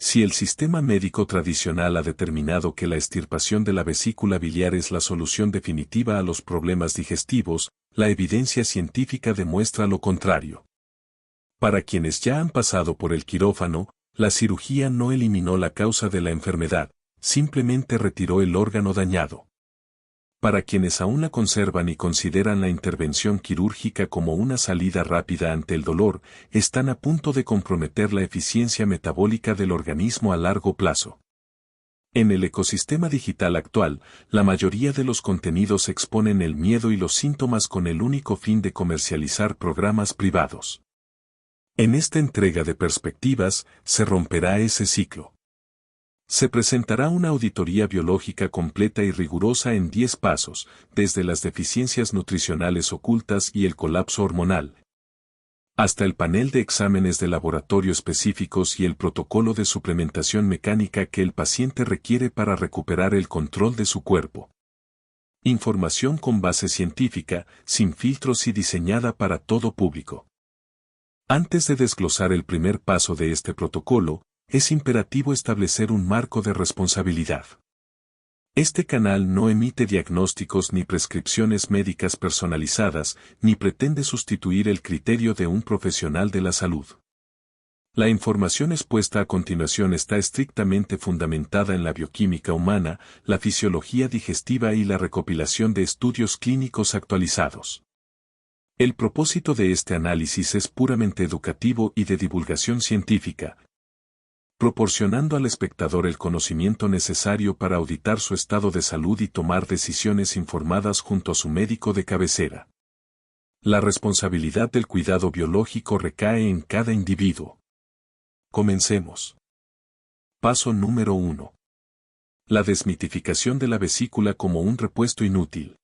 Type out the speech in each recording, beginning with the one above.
Si el sistema médico tradicional ha determinado que la extirpación de la vesícula biliar es la solución definitiva a los problemas digestivos, la evidencia científica demuestra lo contrario. Para quienes ya han pasado por el quirófano, la cirugía no eliminó la causa de la enfermedad, simplemente retiró el órgano dañado. Para quienes aún la conservan y consideran la intervención quirúrgica como una salida rápida ante el dolor, están a punto de comprometer la eficiencia metabólica del organismo a largo plazo. En el ecosistema digital actual, la mayoría de los contenidos exponen el miedo y los síntomas con el único fin de comercializar programas privados. En esta entrega de perspectivas, se romperá ese ciclo. Se presentará una auditoría biológica completa y rigurosa en 10 pasos, desde las deficiencias nutricionales ocultas y el colapso hormonal, hasta el panel de exámenes de laboratorio específicos y el protocolo de suplementación mecánica que el paciente requiere para recuperar el control de su cuerpo. Información con base científica, sin filtros y diseñada para todo público. Antes de desglosar el primer paso de este protocolo, es imperativo establecer un marco de responsabilidad. Este canal no emite diagnósticos ni prescripciones médicas personalizadas, ni pretende sustituir el criterio de un profesional de la salud. La información expuesta a continuación está estrictamente fundamentada en la bioquímica humana, la fisiología digestiva y la recopilación de estudios clínicos actualizados. El propósito de este análisis es puramente educativo y de divulgación científica, proporcionando al espectador el conocimiento necesario para auditar su estado de salud y tomar decisiones informadas junto a su médico de cabecera. La responsabilidad del cuidado biológico recae en cada individuo. Comencemos. Paso número 1. La desmitificación de la vesícula como un repuesto inútil.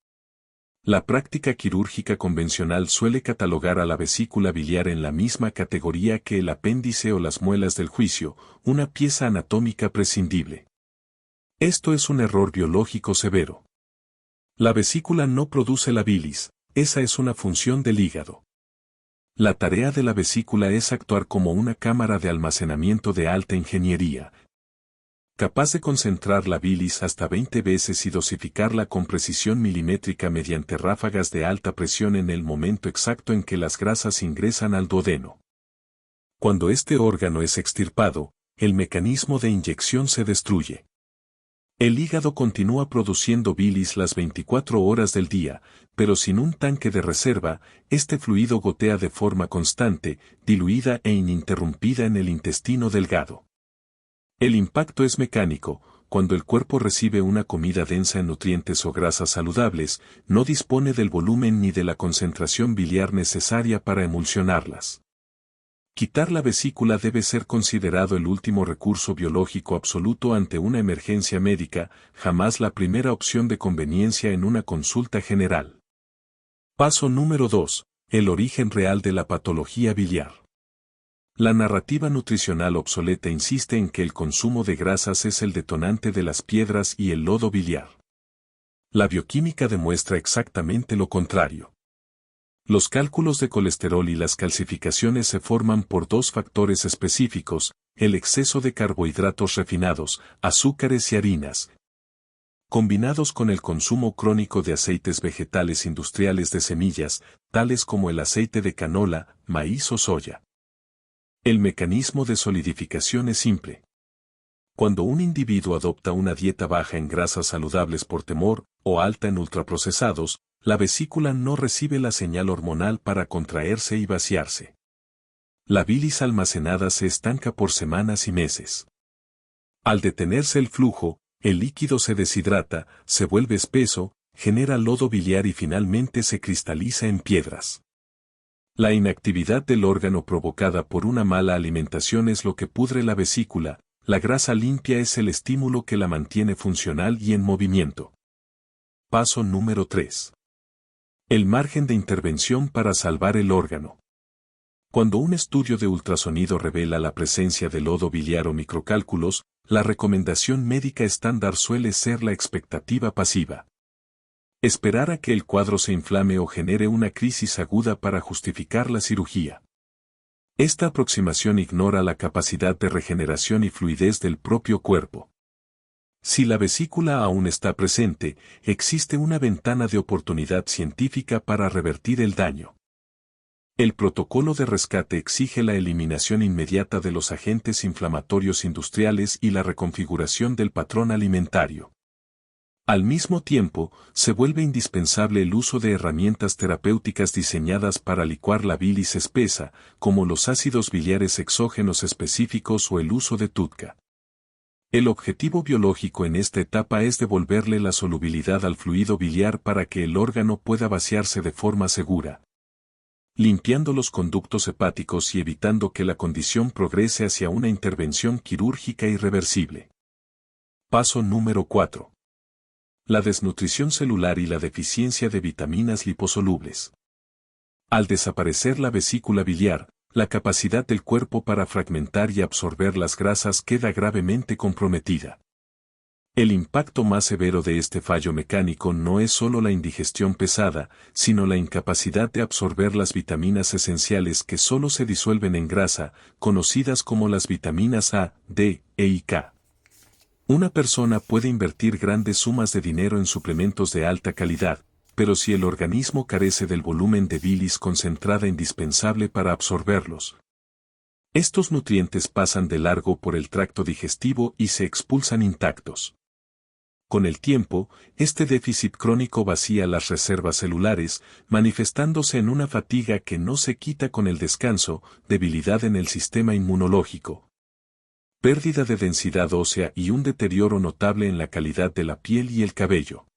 La práctica quirúrgica convencional suele catalogar a la vesícula biliar en la misma categoría que el apéndice o las muelas del juicio, una pieza anatómica prescindible. Esto es un error biológico severo. La vesícula no produce la bilis, esa es una función del hígado. La tarea de la vesícula es actuar como una cámara de almacenamiento de alta ingeniería, capaz de concentrar la bilis hasta 20 veces y dosificarla con precisión milimétrica mediante ráfagas de alta presión en el momento exacto en que las grasas ingresan al duodeno. Cuando este órgano es extirpado, el mecanismo de inyección se destruye. El hígado continúa produciendo bilis las 24 horas del día, pero sin un tanque de reserva, este fluido gotea de forma constante, diluida e ininterrumpida en el intestino delgado. El impacto es mecánico. Cuando el cuerpo recibe una comida densa en nutrientes o grasas saludables, no dispone del volumen ni de la concentración biliar necesaria para emulsionarlas. Quitar la vesícula debe ser considerado el último recurso biológico absoluto ante una emergencia médica, jamás la primera opción de conveniencia en una consulta general. Paso número 2. El origen real de la patología biliar. La narrativa nutricional obsoleta insiste en que el consumo de grasas es el detonante de las piedras y el lodo biliar. La bioquímica demuestra exactamente lo contrario. Los cálculos de colesterol y las calcificaciones se forman por dos factores específicos, el exceso de carbohidratos refinados, azúcares y harinas, combinados con el consumo crónico de aceites vegetales industriales de semillas, tales como el aceite de canola, maíz o soya. El mecanismo de solidificación es simple. Cuando un individuo adopta una dieta baja en grasas saludables por temor, o alta en ultraprocesados, la vesícula no recibe la señal hormonal para contraerse y vaciarse. La bilis almacenada se estanca por semanas y meses. Al detenerse el flujo, el líquido se deshidrata, se vuelve espeso, genera lodo biliar y finalmente se cristaliza en piedras. La inactividad del órgano provocada por una mala alimentación es lo que pudre la vesícula, la grasa limpia es el estímulo que la mantiene funcional y en movimiento. Paso número 3. El margen de intervención para salvar el órgano. Cuando un estudio de ultrasonido revela la presencia de lodo biliar o microcálculos, la recomendación médica estándar suele ser la expectativa pasiva. Esperar a que el cuadro se inflame o genere una crisis aguda para justificar la cirugía. Esta aproximación ignora la capacidad de regeneración y fluidez del propio cuerpo. Si la vesícula aún está presente, existe una ventana de oportunidad científica para revertir el daño. El protocolo de rescate exige la eliminación inmediata de los agentes inflamatorios industriales y la reconfiguración del patrón alimentario. Al mismo tiempo, se vuelve indispensable el uso de herramientas terapéuticas diseñadas para licuar la bilis espesa, como los ácidos biliares exógenos específicos o el uso de TUDCA. El objetivo biológico en esta etapa es devolverle la solubilidad al fluido biliar para que el órgano pueda vaciarse de forma segura, limpiando los conductos hepáticos y evitando que la condición progrese hacia una intervención quirúrgica irreversible. Paso número 4. La desnutrición celular y la deficiencia de vitaminas liposolubles. Al desaparecer la vesícula biliar, la capacidad del cuerpo para fragmentar y absorber las grasas queda gravemente comprometida. El impacto más severo de este fallo mecánico no es solo la indigestión pesada, sino la incapacidad de absorber las vitaminas esenciales que solo se disuelven en grasa, conocidas como las vitaminas A, D, E y K. Una persona puede invertir grandes sumas de dinero en suplementos de alta calidad, pero si el organismo carece del volumen de bilis concentrada indispensable para absorberlos, estos nutrientes pasan de largo por el tracto digestivo y se expulsan intactos. Con el tiempo, este déficit crónico vacía las reservas celulares, manifestándose en una fatiga que no se quita con el descanso, debilidad en el sistema inmunológico, pérdida de densidad ósea y un deterioro notable en la calidad de la piel y el cabello.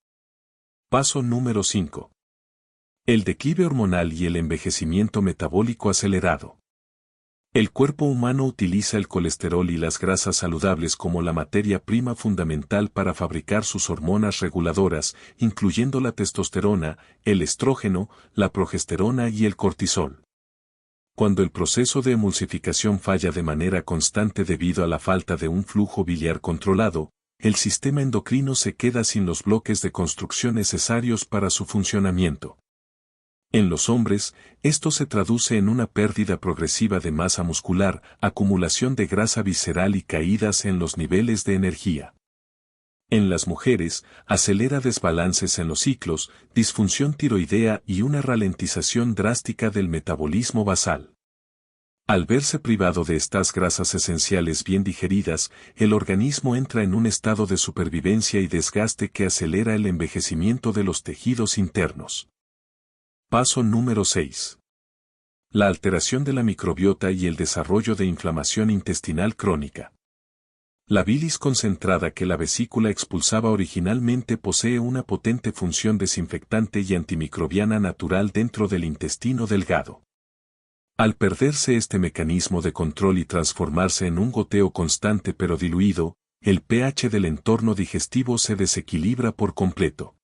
Paso número 5. El declive hormonal y el envejecimiento metabólico acelerado. El cuerpo humano utiliza el colesterol y las grasas saludables como la materia prima fundamental para fabricar sus hormonas reguladoras, incluyendo la testosterona, el estrógeno, la progesterona y el cortisol. Cuando el proceso de emulsificación falla de manera constante debido a la falta de un flujo biliar controlado, el sistema endocrino se queda sin los bloques de construcción necesarios para su funcionamiento. En los hombres, esto se traduce en una pérdida progresiva de masa muscular, acumulación de grasa visceral y caídas en los niveles de energía. En las mujeres, acelera desbalances en los ciclos, disfunción tiroidea y una ralentización drástica del metabolismo basal. Al verse privado de estas grasas esenciales bien digeridas, el organismo entra en un estado de supervivencia y desgaste que acelera el envejecimiento de los tejidos internos. Paso número 6. La alteración de la microbiota y el desarrollo de inflamación intestinal crónica. La bilis concentrada que la vesícula expulsaba originalmente posee una potente función desinfectante y antimicrobiana natural dentro del intestino delgado. Al perderse este mecanismo de control y transformarse en un goteo constante pero diluido, el pH del entorno digestivo se desequilibra por completo.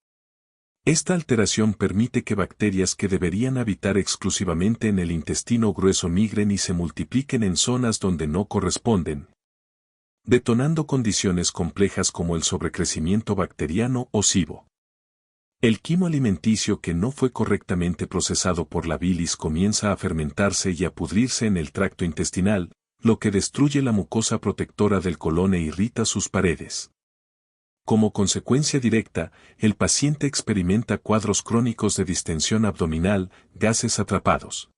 Esta alteración permite que bacterias que deberían habitar exclusivamente en el intestino grueso migren y se multipliquen en zonas donde no corresponden, detonando condiciones complejas como el sobrecrecimiento bacteriano o SIBO. El quimo alimenticio que no fue correctamente procesado por la bilis comienza a fermentarse y a pudrirse en el tracto intestinal, lo que destruye la mucosa protectora del colon e irrita sus paredes. Como consecuencia directa, el paciente experimenta cuadros crónicos de distensión abdominal, gases atrapados,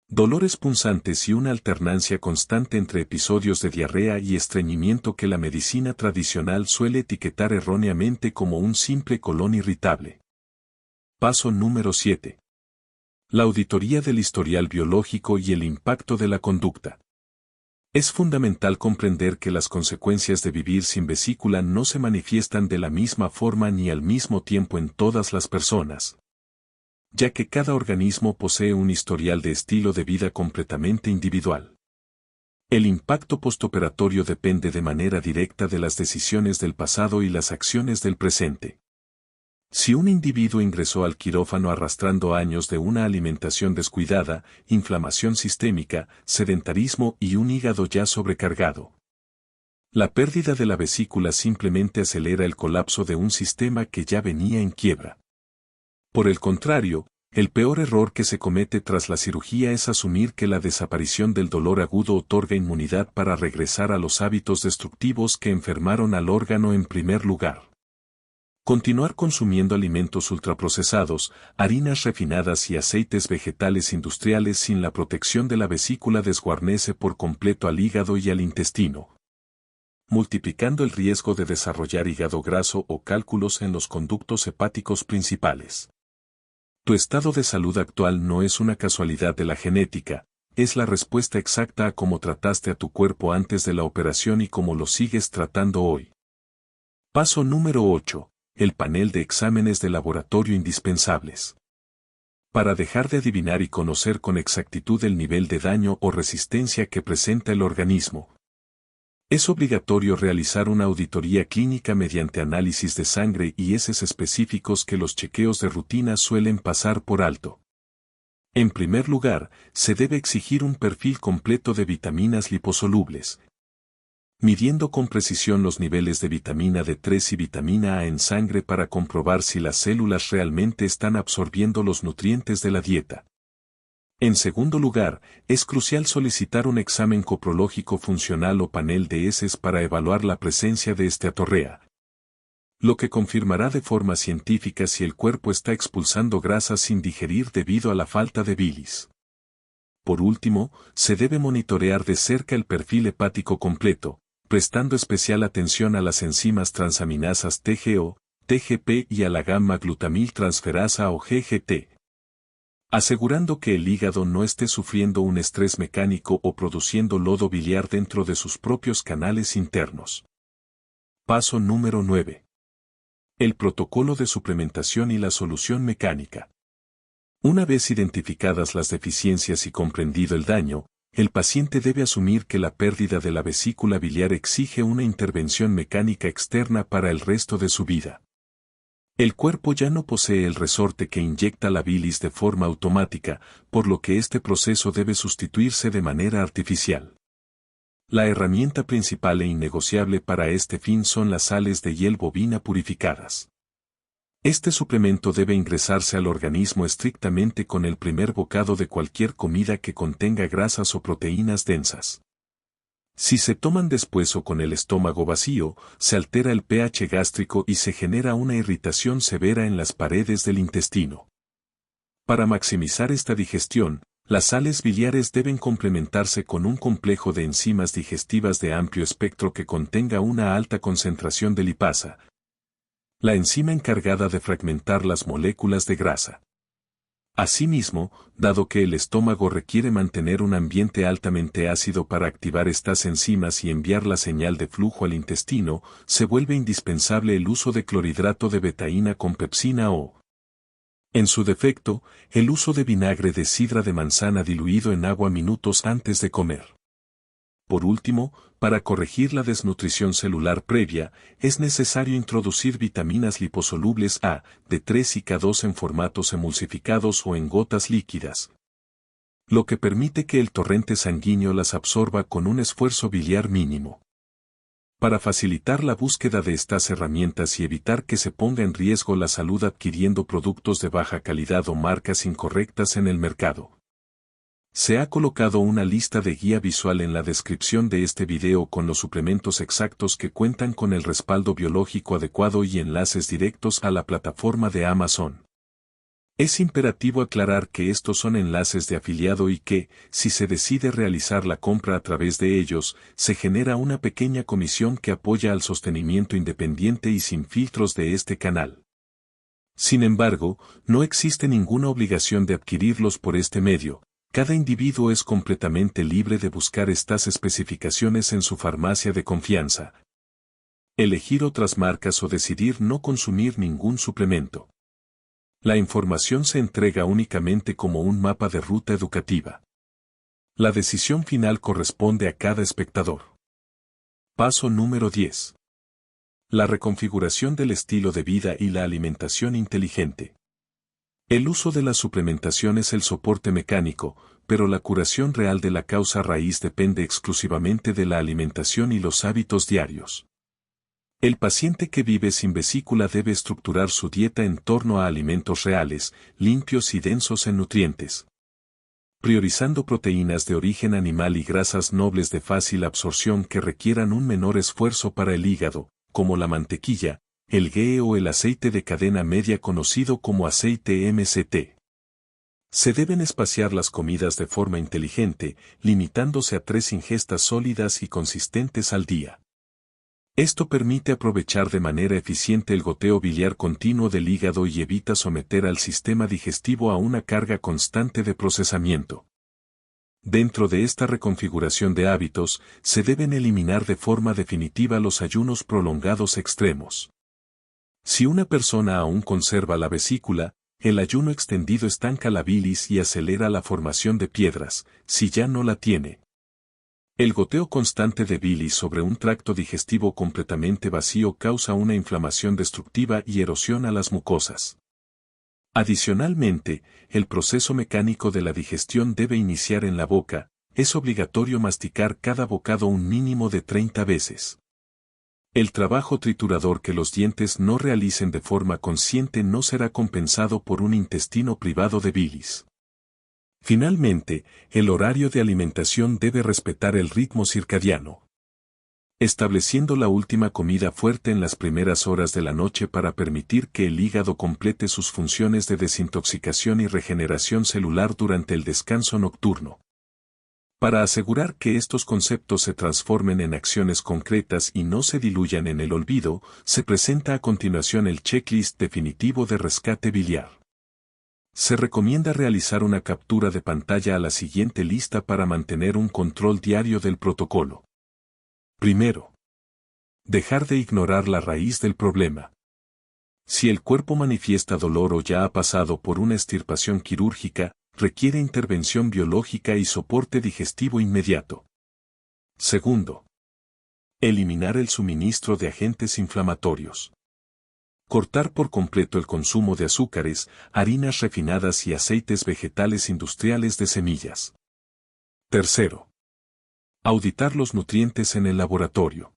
dolores punzantes y una alternancia constante entre episodios de diarrea y estreñimiento que la medicina tradicional suele etiquetar erróneamente como un simple colon irritable. Paso número 7. La auditoría del historial biológico y el impacto de la conducta. Es fundamental comprender que las consecuencias de vivir sin vesícula no se manifiestan de la misma forma ni al mismo tiempo en todas las personas, ya que cada organismo posee un historial de estilo de vida completamente individual. El impacto postoperatorio depende de manera directa de las decisiones del pasado y las acciones del presente. Si un individuo ingresó al quirófano arrastrando años de una alimentación descuidada, inflamación sistémica, sedentarismo y un hígado ya sobrecargado, la pérdida de la vesícula simplemente acelera el colapso de un sistema que ya venía en quiebra. Por el contrario, el peor error que se comete tras la cirugía es asumir que la desaparición del dolor agudo otorga inmunidad para regresar a los hábitos destructivos que enfermaron al órgano en primer lugar. Continuar consumiendo alimentos ultraprocesados, harinas refinadas y aceites vegetales industriales sin la protección de la vesícula desguarnece por completo al hígado y al intestino, multiplicando el riesgo de desarrollar hígado graso o cálculos en los conductos hepáticos principales. Tu estado de salud actual no es una casualidad de la genética, es la respuesta exacta a cómo trataste a tu cuerpo antes de la operación y cómo lo sigues tratando hoy. Paso número 8. El panel de exámenes de laboratorio indispensables. Para dejar de adivinar y conocer con exactitud el nivel de daño o resistencia que presenta el organismo, es obligatorio realizar una auditoría clínica mediante análisis de sangre y heces específicos que los chequeos de rutina suelen pasar por alto. En primer lugar, se debe exigir un perfil completo de vitaminas liposolubles, midiendo con precisión los niveles de vitamina D3 y vitamina A en sangre para comprobar si las células realmente están absorbiendo los nutrientes de la dieta. En segundo lugar, es crucial solicitar un examen coprológico funcional o panel de heces para evaluar la presencia de esteatorrea, lo que confirmará de forma científica si el cuerpo está expulsando grasas sin digerir debido a la falta de bilis. Por último, se debe monitorear de cerca el perfil hepático completo, prestando especial atención a las enzimas transaminasas TGO, TGP y a la gamma-glutamiltransferasa o GGT, asegurando que el hígado no esté sufriendo un estrés mecánico o produciendo lodo biliar dentro de sus propios canales internos. Paso número 9. El protocolo de suplementación y la solución mecánica. Una vez identificadas las deficiencias y comprendido el daño, el paciente debe asumir que la pérdida de la vesícula biliar exige una intervención mecánica externa para el resto de su vida. El cuerpo ya no posee el resorte que inyecta la bilis de forma automática, por lo que este proceso debe sustituirse de manera artificial. La herramienta principal e innegociable para este fin son las sales de hiel bovina purificadas. Este suplemento debe ingresarse al organismo estrictamente con el primer bocado de cualquier comida que contenga grasas o proteínas densas. Si se toman después o con el estómago vacío, se altera el pH gástrico y se genera una irritación severa en las paredes del intestino. Para maximizar esta digestión, las sales biliares deben complementarse con un complejo de enzimas digestivas de amplio espectro que contenga una alta concentración de lipasa, la enzima encargada de fragmentar las moléculas de grasa. Asimismo, dado que el estómago requiere mantener un ambiente altamente ácido para activar estas enzimas y enviar la señal de flujo al intestino, se vuelve indispensable el uso de clorhidrato de betaína con pepsina o, en su defecto, el uso de vinagre de sidra de manzana diluido en agua minutos antes de comer. Por último, para corregir la desnutrición celular previa, es necesario introducir vitaminas liposolubles A, D3 y K2 en formatos emulsificados o en gotas líquidas, lo que permite que el torrente sanguíneo las absorba con un esfuerzo biliar mínimo. Para facilitar la búsqueda de estas herramientas y evitar que se ponga en riesgo la salud adquiriendo productos de baja calidad o marcas incorrectas en el mercado, se ha colocado una lista de guía visual en la descripción de este video con los suplementos exactos que cuentan con el respaldo biológico adecuado y enlaces directos a la plataforma de Amazon. Es imperativo aclarar que estos son enlaces de afiliado y que, si se decide realizar la compra a través de ellos, se genera una pequeña comisión que apoya al sostenimiento independiente y sin filtros de este canal. Sin embargo, no existe ninguna obligación de adquirirlos por este medio. Cada individuo es completamente libre de buscar estas especificaciones en su farmacia de confianza, elegir otras marcas o decidir no consumir ningún suplemento. La información se entrega únicamente como un mapa de ruta educativa. La decisión final corresponde a cada espectador. Paso número 10. La reconfiguración del estilo de vida y la alimentación inteligente. El uso de la suplementación es el soporte mecánico, pero la curación real de la causa raíz depende exclusivamente de la alimentación y los hábitos diarios. El paciente que vive sin vesícula debe estructurar su dieta en torno a alimentos reales, limpios y densos en nutrientes, priorizando proteínas de origen animal y grasas nobles de fácil absorción que requieran un menor esfuerzo para el hígado, como la mantequilla, el ghee o el aceite de cadena media conocido como aceite MCT. Se deben espaciar las comidas de forma inteligente, limitándose a 3 ingestas sólidas y consistentes al día. Esto permite aprovechar de manera eficiente el goteo biliar continuo del hígado y evita someter al sistema digestivo a una carga constante de procesamiento. Dentro de esta reconfiguración de hábitos, se deben eliminar de forma definitiva los ayunos prolongados extremos. Si una persona aún conserva la vesícula, el ayuno extendido estanca la bilis y acelera la formación de piedras, si ya no la tiene. El goteo constante de bilis sobre un tracto digestivo completamente vacío causa una inflamación destructiva y erosión a las mucosas. Adicionalmente, el proceso mecánico de la digestión debe iniciar en la boca, es obligatorio masticar cada bocado un mínimo de 30 veces. El trabajo triturador que los dientes no realicen de forma consciente no será compensado por un intestino privado de bilis. Finalmente, el horario de alimentación debe respetar el ritmo circadiano, estableciendo la última comida fuerte en las primeras horas de la noche para permitir que el hígado complete sus funciones de desintoxicación y regeneración celular durante el descanso nocturno. Para asegurar que estos conceptos se transformen en acciones concretas y no se diluyan en el olvido, se presenta a continuación el checklist definitivo de rescate biliar. Se recomienda realizar una captura de pantalla a la siguiente lista para mantener un control diario del protocolo. Primero, dejar de ignorar la raíz del problema. Si el cuerpo manifiesta dolor o ya ha pasado por una extirpación quirúrgica, requiere intervención biológica y soporte digestivo inmediato. Segundo, eliminar el suministro de agentes inflamatorios. Cortar por completo el consumo de azúcares, harinas refinadas y aceites vegetales industriales de semillas. Tercero, auditar los nutrientes en el laboratorio.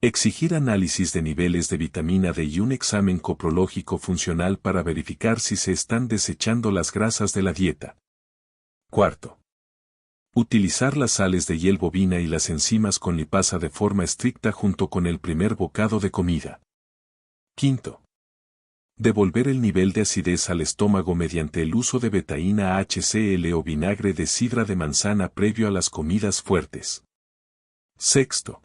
Exigir análisis de niveles de vitamina D y un examen coprológico funcional para verificar si se están desechando las grasas de la dieta. Cuarto, utilizar las sales de hiel bovina y las enzimas con lipasa de forma estricta junto con el primer bocado de comida. Quinto, devolver el nivel de acidez al estómago mediante el uso de betaína HCl o vinagre de sidra de manzana previo a las comidas fuertes. Sexto,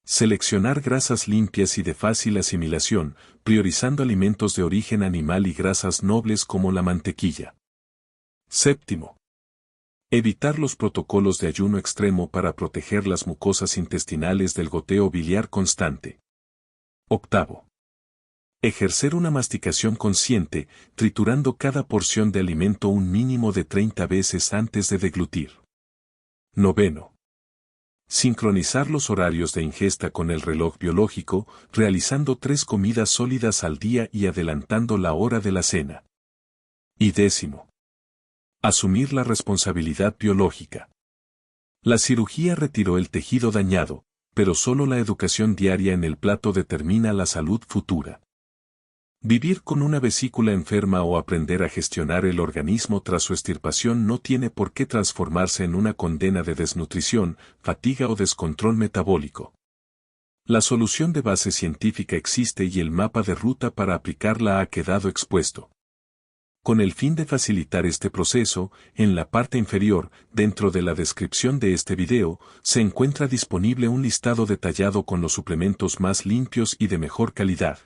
seleccionar grasas limpias y de fácil asimilación, priorizando alimentos de origen animal y grasas nobles como la mantequilla. Séptimo, evitar los protocolos de ayuno extremo para proteger las mucosas intestinales del goteo biliar constante. Octavo, ejercer una masticación consciente, triturando cada porción de alimento un mínimo de 30 veces antes de deglutir. Noveno, sincronizar los horarios de ingesta con el reloj biológico, realizando 3 comidas sólidas al día y adelantando la hora de la cena. Y décimo, asumir la responsabilidad biológica. La cirugía retiró el tejido dañado, pero solo la educación diaria en el plato determina la salud futura. Vivir con una vesícula enferma o aprender a gestionar el organismo tras su extirpación no tiene por qué transformarse en una condena de desnutrición, fatiga o descontrol metabólico. La solución de base científica existe y el mapa de ruta para aplicarla ha quedado expuesto. Con el fin de facilitar este proceso, en la parte inferior, dentro de la descripción de este video, se encuentra disponible un listado detallado con los suplementos más limpios y de mejor calidad,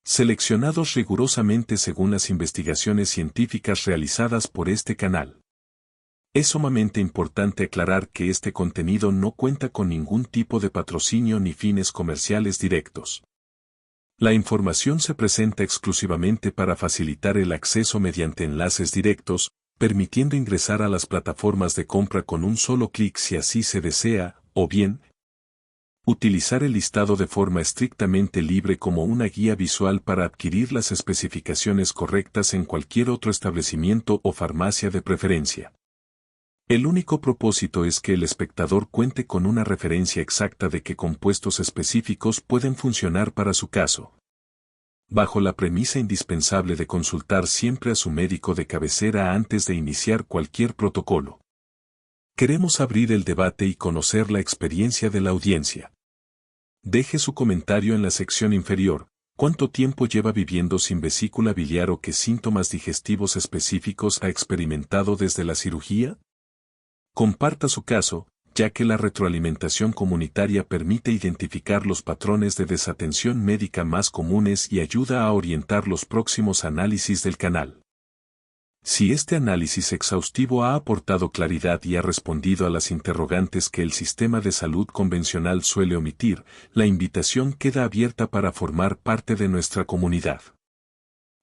seleccionados rigurosamente según las investigaciones científicas realizadas por este canal. Es sumamente importante aclarar que este contenido no cuenta con ningún tipo de patrocinio ni fines comerciales directos. La información se presenta exclusivamente para facilitar el acceso mediante enlaces directos, permitiendo ingresar a las plataformas de compra con un solo clic si así se desea, o bien, utilizar el listado de forma estrictamente libre como una guía visual para adquirir las especificaciones correctas en cualquier otro establecimiento o farmacia de preferencia. El único propósito es que el espectador cuente con una referencia exacta de qué compuestos específicos pueden funcionar para su caso. Bajo la premisa indispensable de consultar siempre a su médico de cabecera antes de iniciar cualquier protocolo. Queremos abrir el debate y conocer la experiencia de la audiencia. Deje su comentario en la sección inferior. ¿Cuánto tiempo lleva viviendo sin vesícula biliar o qué síntomas digestivos específicos ha experimentado desde la cirugía? Comparta su caso, ya que la retroalimentación comunitaria permite identificar los patrones de desatención médica más comunes y ayuda a orientar los próximos análisis del canal. Si este análisis exhaustivo ha aportado claridad y ha respondido a las interrogantes que el sistema de salud convencional suele omitir, la invitación queda abierta para formar parte de nuestra comunidad.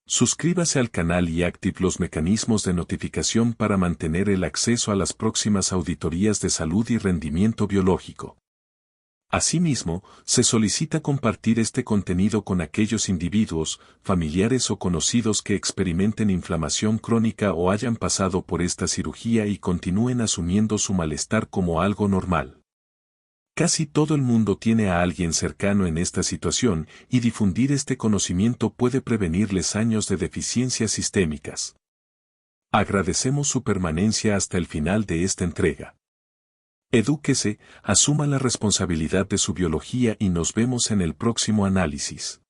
Suscríbase al canal y active los mecanismos de notificación para mantener el acceso a las próximas auditorías de salud y rendimiento biológico. Asimismo, se solicita compartir este contenido con aquellos individuos, familiares o conocidos que experimenten inflamación crónica o hayan pasado por esta cirugía y continúen asumiendo su malestar como algo normal. Casi todo el mundo tiene a alguien cercano en esta situación y difundir este conocimiento puede prevenirles años de deficiencias sistémicas. Agradecemos su permanencia hasta el final de esta entrega. Edúquese, asuma la responsabilidad de su biología y nos vemos en el próximo análisis.